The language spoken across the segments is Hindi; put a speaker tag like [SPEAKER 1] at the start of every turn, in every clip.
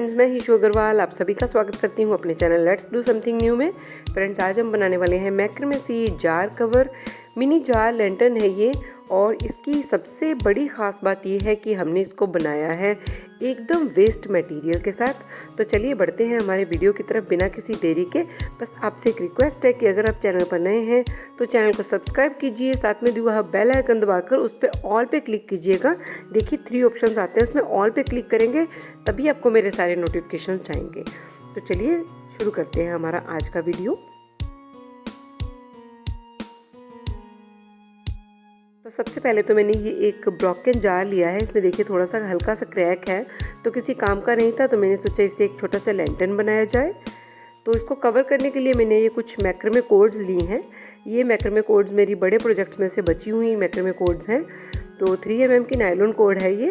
[SPEAKER 1] फ्रेंड्स, मैं हीशु अग्रवाल आप सभी का स्वागत करती हूँ अपने channel let's do something new में। फ्रेंड्स, आज हम बनाने वाले हैं मैक्रामे सी jar cover. Mini jar lantern है ये, और इसकी सबसे बड़ी ख़ास बात ये है कि हमने इसको बनाया है एकदम वेस्ट मटेरियल के साथ। तो चलिए बढ़ते हैं हमारे वीडियो की तरफ बिना किसी देरी के। बस आपसे एक रिक्वेस्ट है कि अगर आप चैनल पर नए हैं तो चैनल को सब्सक्राइब कीजिए, साथ में दिया हुआ बेल आइकन दबाकर उस पर ऑल पे क्लिक कीजिएगा। देखिए 3 ऑप्शंस आते हैं, उसमें ऑल पे क्लिक करेंगे तभी आपको मेरे सारे नोटिफिकेशन जाएंगे। तो चलिए शुरू करते हैं हमारा आज का वीडियो। तो सबसे पहले तो मैंने ये एक ब्रोकन जार लिया है। इसमें देखिए थोड़ा सा हल्का सा क्रैक है, तो किसी काम का नहीं था, तो मैंने सोचा इससे एक छोटा सा लैंटर्न बनाया जाए। तो इसको कवर करने के लिए मैंने ये कुछ मैक्रामे कॉर्ड्स ली हैं। ये मैक्रामे कॉर्ड्स मेरी बड़े प्रोजेक्ट्स में से बची हुई मैक्रामे कॉर्ड्स हैं। तो 3 mm की नायलॉन कॉर्ड है ये,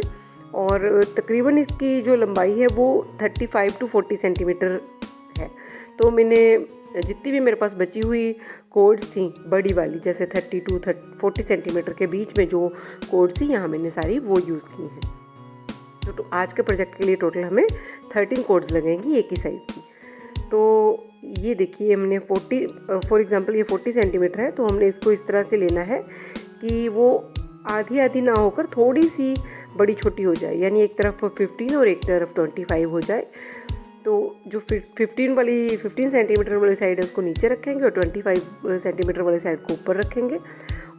[SPEAKER 1] और तकरीबन इसकी जो लंबाई है वो 35 to 40 सेंटीमीटर है। तो मैंने जितनी भी मेरे पास बची हुई कॉर्ड्स थी बड़ी वाली, जैसे 30 to 40 सेंटीमीटर के बीच में जो कॉर्ड्स थी, यहाँ मैंने सारी वो यूज़ की हैं। तो आज के प्रोजेक्ट के लिए टोटल हमें 13 कॉर्ड्स लगेंगी एक ही साइज़ की। तो ये देखिए हमने 40 फॉर एग्ज़ाम्पल ये 40 सेंटीमीटर है, तो हमने इसको इस तरह से लेना है कि वो आधी आधी ना होकर थोड़ी सी बड़ी छोटी हो जाए, यानी एक तरफ 15 और एक तरफ 25 हो जाए। तो जो 15 सेंटीमीटर वाली साइड है उसको नीचे रखेंगे और 25 सेंटीमीटर वाली साइड को ऊपर रखेंगे।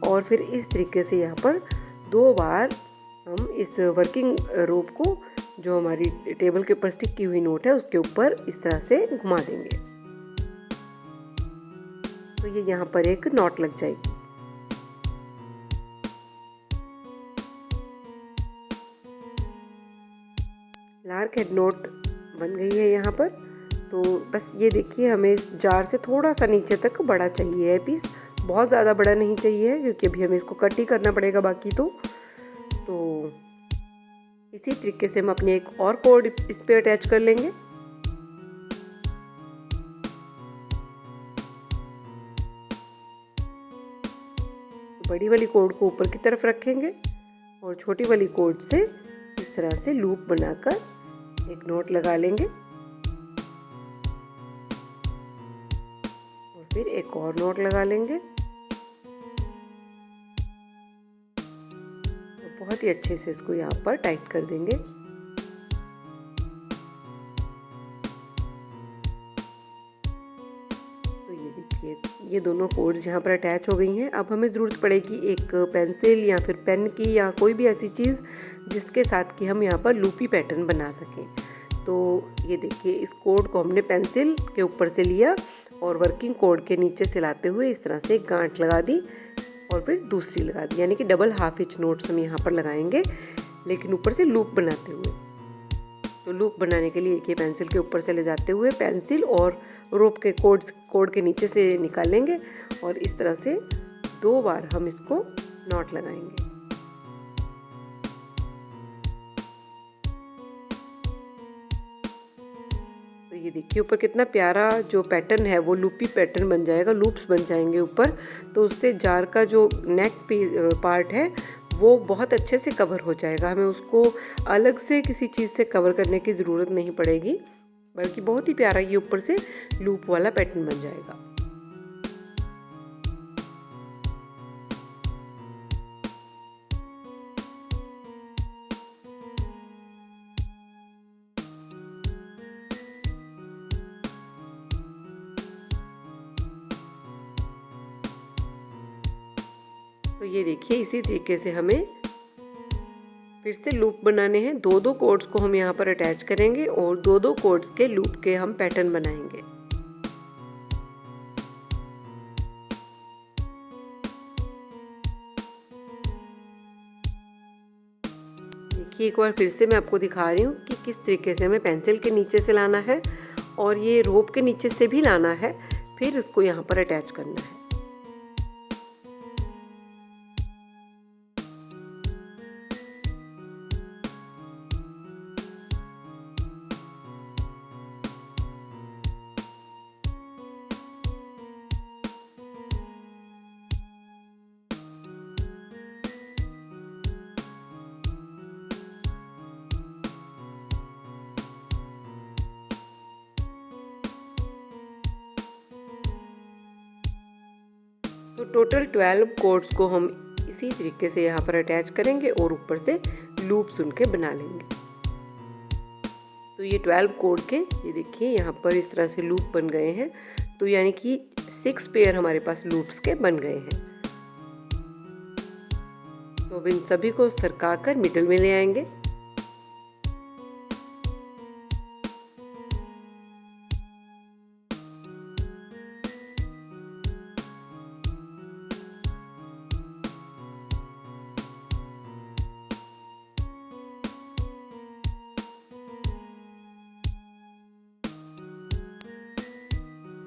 [SPEAKER 1] और फिर इस तरीके से यहाँ पर 2 बार हम इस वर्किंग रोप को, जो हमारी टेबल के ऊपर स्टिक की हुई नोट है, उसके ऊपर इस तरह से घुमा देंगे। तो ये यहाँ पर एक नॉट लग जाएगी। लार्क हेड नोट बन गई है यहाँ पर। तो बस ये देखिए हमें इस जार से थोड़ा सा नीचे तक बड़ा चाहिए है पीस, बहुत ज़्यादा बड़ा नहीं चाहिए है, क्योंकि अभी हमें इसको कट ही करना पड़ेगा बाकी। तो इसी तरीके से हम अपने एक और कॉर्ड इस पे अटैच कर लेंगे। तो बड़ी वाली कॉर्ड को ऊपर की तरफ रखेंगे और छोटी वाली कॉर्ड से इस तरह से लूप बनाकर एक नोट लगा लेंगे, और फिर एक और नोट लगा लेंगे, और बहुत ही अच्छे से इसको यहाँ पर टाइट कर देंगे। तो ये देखिए ये दोनों कॉर्ड्स यहाँ पर अटैच हो गई हैं। अब हमें ज़रूरत पड़ेगी एक पेंसिल या फिर पेन की, या कोई भी ऐसी चीज़ जिसके साथ कि हम यहाँ पर लूपी पैटर्न बना सकें। तो ये देखिए इस कॉर्ड को हमने पेंसिल के ऊपर से लिया और वर्किंग कॉर्ड के नीचे से लाते हुए इस तरह से एक गांठ लगा दी, और फिर दूसरी लगा दी, यानी कि डबल हाफ इंच नोट्स हम यहाँ पर लगाएंगे, लेकिन ऊपर से लूप बनाते हुए। तो लूप बनाने के लिए एक ये पेंसिल के ऊपर से ले जाते हुए पेंसिल और रोप के कॉर्ड के नीचे से निकालेंगे, और इस तरह से 2 बार हम इसको नॉट लगाएंगे। तो ये देखिए ऊपर कितना प्यारा जो पैटर्न है वो लूपी पैटर्न बन जाएगा, लूप्स बन जाएंगे ऊपर। तो उससे जार का जो नेक पार्ट है वो बहुत अच्छे से कवर हो जाएगा। हमें उसको अलग से किसी चीज़ से कवर करने की ज़रूरत नहीं पड़ेगी, बल्कि बहुत ही प्यारा ये ऊपर से लूप वाला पैटर्न बन जाएगा। तो ये देखिए इसी तरीके से हमें फिर से लूप बनाने हैं। 2 कॉर्ड्स को हम यहाँ पर अटैच करेंगे और 2 कॉर्ड्स के लूप के हम पैटर्न बनाएंगे। देखिए एक बार फिर से मैं आपको दिखा रही हूँ कि किस तरीके से हमें पेंसिल के नीचे से लाना है और ये रोप के नीचे से भी लाना है, फिर इसको यहाँ पर अटैच करना है। तो टोटल 12 कॉर्ड्स को हम इसी तरीके से यहाँ पर अटैच करेंगे और ऊपर से लूप्स उनके बना लेंगे। तो ये 12 कॉर्ड के ये देखिए यहाँ पर इस तरह से लूप बन गए हैं। तो यानी कि 6 पेयर हमारे पास लूप्स के बन गए हैं। तो अब इन सभी को सरका कर मिडल में ले आएंगे।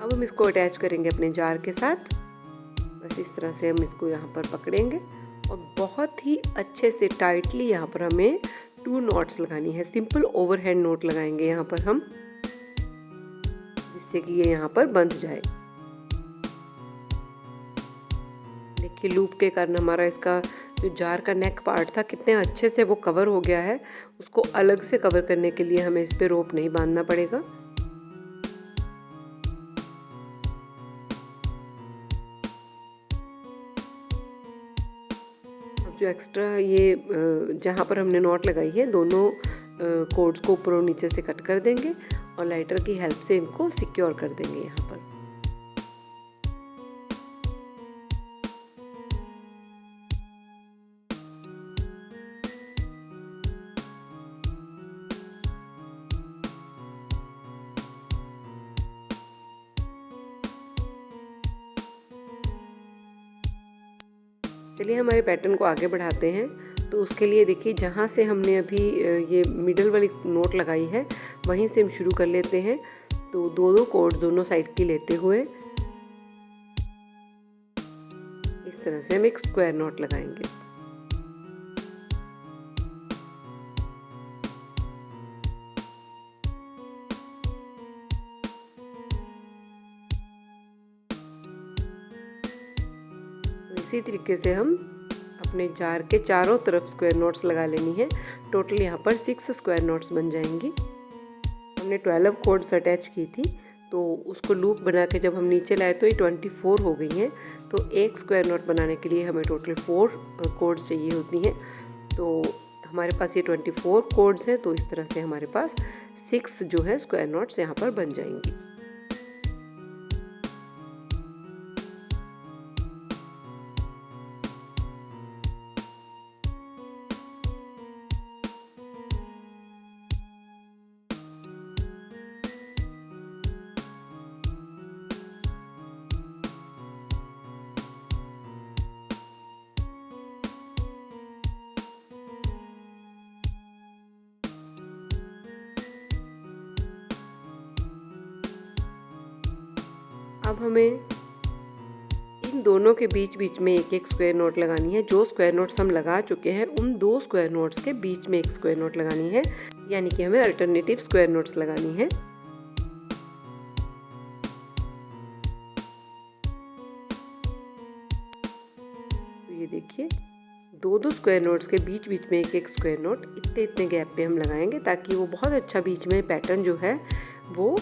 [SPEAKER 1] अब हम इसको अटैच करेंगे अपने जार के साथ। बस इस तरह से हम इसको यहाँ पर पकड़ेंगे और बहुत ही अच्छे से टाइटली यहाँ पर हमें 2 नॉट्स लगानी है। सिंपल ओवरहैंड नॉट लगाएंगे यहाँ पर हम, जिससे कि ये यहाँ पर बंध जाए। देखिए लूप के कारण हमारा इसका जो जार का नेक पार्ट था कितने अच्छे से वो कवर हो गया है। उसको अलग से कवर करने के लिए हमें इस पे रोप नहीं बांधना पड़ेगा। जो एक्स्ट्रा ये जहाँ पर हमने नॉट लगाई है दोनों कॉर्ड्स को ऊपर और नीचे से कट कर देंगे और लाइटर की हेल्प से इनको सिक्योर कर देंगे यहाँ पर। चलिए हमारे पैटर्न को आगे बढ़ाते हैं। तो उसके लिए देखिए जहाँ से हमने अभी ये मिडल वाली नोट लगाई है वहीं से हम शुरू कर लेते हैं। तो 2-2 कॉर्ड दोनों साइड की लेते हुए इस तरह से हम एक स्क्वायर नॉट लगाएंगे। इसी तरीके से हम अपने जार के चारों तरफ स्क्वायर नॉट्स लगा लेनी है। टोटल यहाँ पर 6 स्क्वायर नॉट्स बन जाएंगी। हमने 12 कॉर्ड्स अटैच की थी तो उसको लूप बना के जब हम नीचे लाए तो ये 24 हो गई हैं। तो एक स्क्वायर नॉट बनाने के लिए हमें टोटल 4 कॉर्ड्स चाहिए होती हैं। तो हमारे पास ये 24 कॉर्ड्स हैं। तो इस तरह से हमारे पास 6 जो है स्क्वायर नॉट्स यहाँ पर बन जाएंगी। अब हमें इन दोनों के बीच बीच में एक एक स्क्वायर नॉट लगानी है। जो स्क्वायर नॉट्स हम लगा चुके हैं उन 2 स्क्वायर नॉट्स के बीच में एक स्क्वायर नॉट लगानी है, यानी कि हमें अल्टरनेटिव स्क्वायर नॉट्स लगानी है। तो ये देखिए 2-2 स्क्वायर नॉट्स के बीच बीच में एक एक स्क्वायर नॉट इतने गैप पे हम लगाएंगे ताकि वो बहुत अच्छा बीच में पैटर्न जो है वो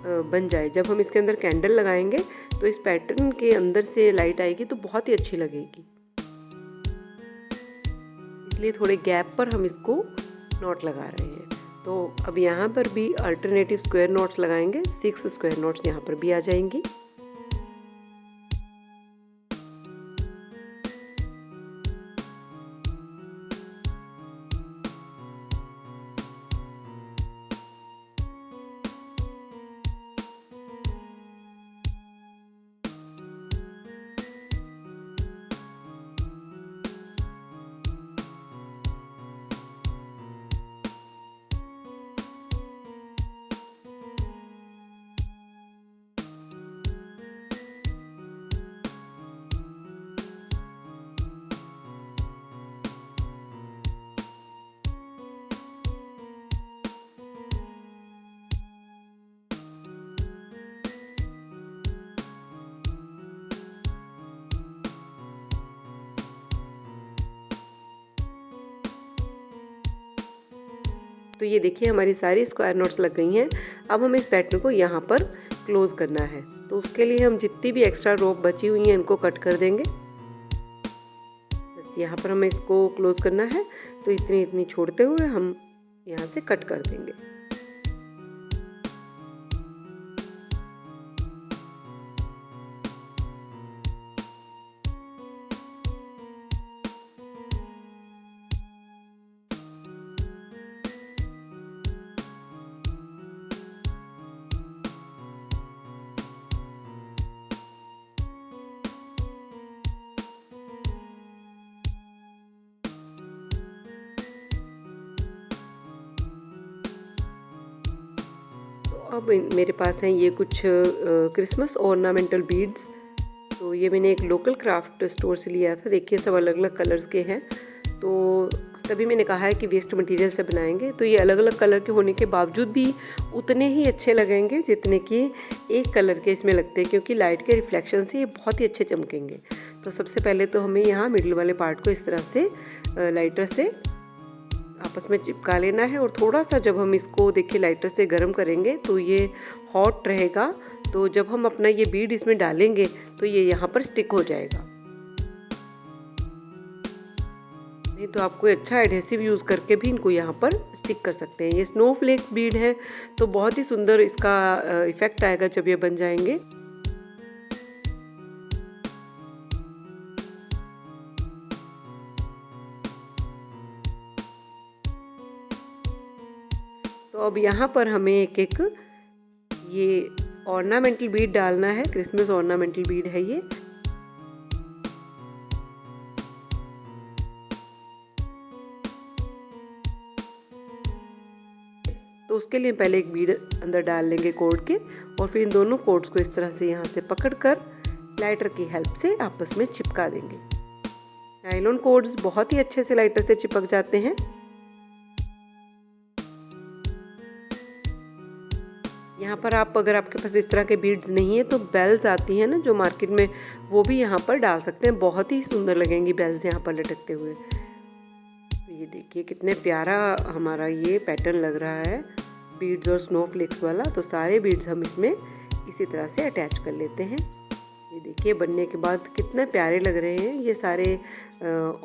[SPEAKER 1] बन जाए। जब हम इसके अंदर कैंडल लगाएंगे तो इस पैटर्न के अंदर से लाइट आएगी तो बहुत ही अच्छी लगेगी। इसलिए थोड़े गैप पर हम इसको नॉट लगा रहे हैं। तो अब यहाँ पर भी अल्टरनेटिव स्क्वायर नॉट्स लगाएंगे। 6 स्क्वायर नॉट्स यहाँ पर भी आ जाएंगी। तो ये देखिए हमारी सारी स्क्वायर नॉट्स लग गई हैं। अब हम इस पैटर्न को यहाँ पर क्लोज करना है। तो उसके लिए हम जितनी भी एक्स्ट्रा रोप बची हुई हैं इनको कट कर देंगे। बस यहाँ पर हमें इसको क्लोज करना है, तो इतनी इतनी छोड़ते हुए हम यहाँ से कट कर देंगे। अब मेरे पास हैं ये कुछ क्रिसमस ऑर्नामेंटल बीड्स। तो ये मैंने एक लोकल क्राफ्ट स्टोर से लिया था। देखिए सब अलग अलग कलर्स के हैं, तो तभी मैंने कहा है कि वेस्ट मटेरियल से बनाएंगे। तो ये अलग अलग कलर के होने के बावजूद भी उतने ही अच्छे लगेंगे जितने कि एक कलर के इसमें लगते हैं, क्योंकि लाइट के रिफ्लेक्शन से ये बहुत ही अच्छे चमकेंगे। तो सबसे पहले तो हमें यहाँ मिडिल वाले पार्ट को इस तरह से लाइटर से आपस में चिपका लेना है, और थोड़ा सा जब हम इसको देखिए लाइटर से गर्म करेंगे तो ये हॉट रहेगा। तो जब हम अपना ये बीड इसमें डालेंगे तो ये यहाँ पर स्टिक हो जाएगा। नहीं तो आपको अच्छा एडहेसिव यूज़ करके भी इनको यहाँ पर स्टिक कर सकते हैं। ये स्नोफ्लेक्स बीड है, तो बहुत ही सुंदर इसका इफेक्ट आएगा जब ये बन जाएंगे। तो अब यहाँ पर हमें एक एक ये ऑर्नामेंटल बीड डालना है। क्रिसमस ऑर्नामेंटल बीड है ये। तो उसके लिए पहले एक बीड अंदर डाल लेंगे कोड के, और फिर इन दोनों कोड्स को इस तरह से यहाँ से पकड़कर लाइटर की हेल्प से आपस में चिपका देंगे। नायलॉन कोड्स बहुत ही अच्छे से लाइटर से चिपक जाते हैं। यहाँ पर आप अगर आपके पास इस तरह के बीड्स नहीं है तो बेल्स आती हैं ना जो मार्केट में, वो भी यहाँ पर डाल सकते हैं। बहुत ही सुंदर लगेंगी बेल्स यहाँ पर लटकते हुए। तो ये देखिए कितने प्यारा हमारा ये पैटर्न लग रहा है बीड्स और स्नोफ्लेक्स वाला। तो सारे बीड्स हम इसमें इसी तरह से अटैच कर लेते हैं। ये देखिए बनने के बाद कितने प्यारे लग रहे हैं ये सारे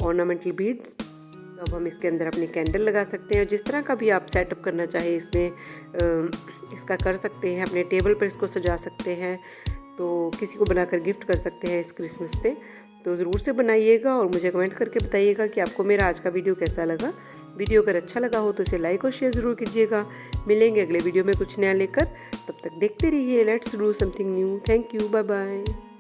[SPEAKER 1] ऑर्नामेंटल बीड्स। तो अब हम इसके अंदर अपनी कैंडल लगा सकते हैं। जिस तरह का भी आप सेटअप करना चाहें इसमें इसका कर सकते हैं। अपने टेबल पर इसको सजा सकते हैं, तो किसी को बनाकर गिफ्ट कर सकते हैं इस क्रिसमस पे। तो ज़रूर से बनाइएगा और मुझे कमेंट करके बताइएगा कि आपको मेरा आज का वीडियो कैसा लगा। वीडियो अगर अच्छा लगा हो तो इसे लाइक और शेयर ज़रूर कीजिएगा। मिलेंगे अगले वीडियो में कुछ नया लेकर, तब तक देखते रहिए let's do something new. Thank you, bye bye.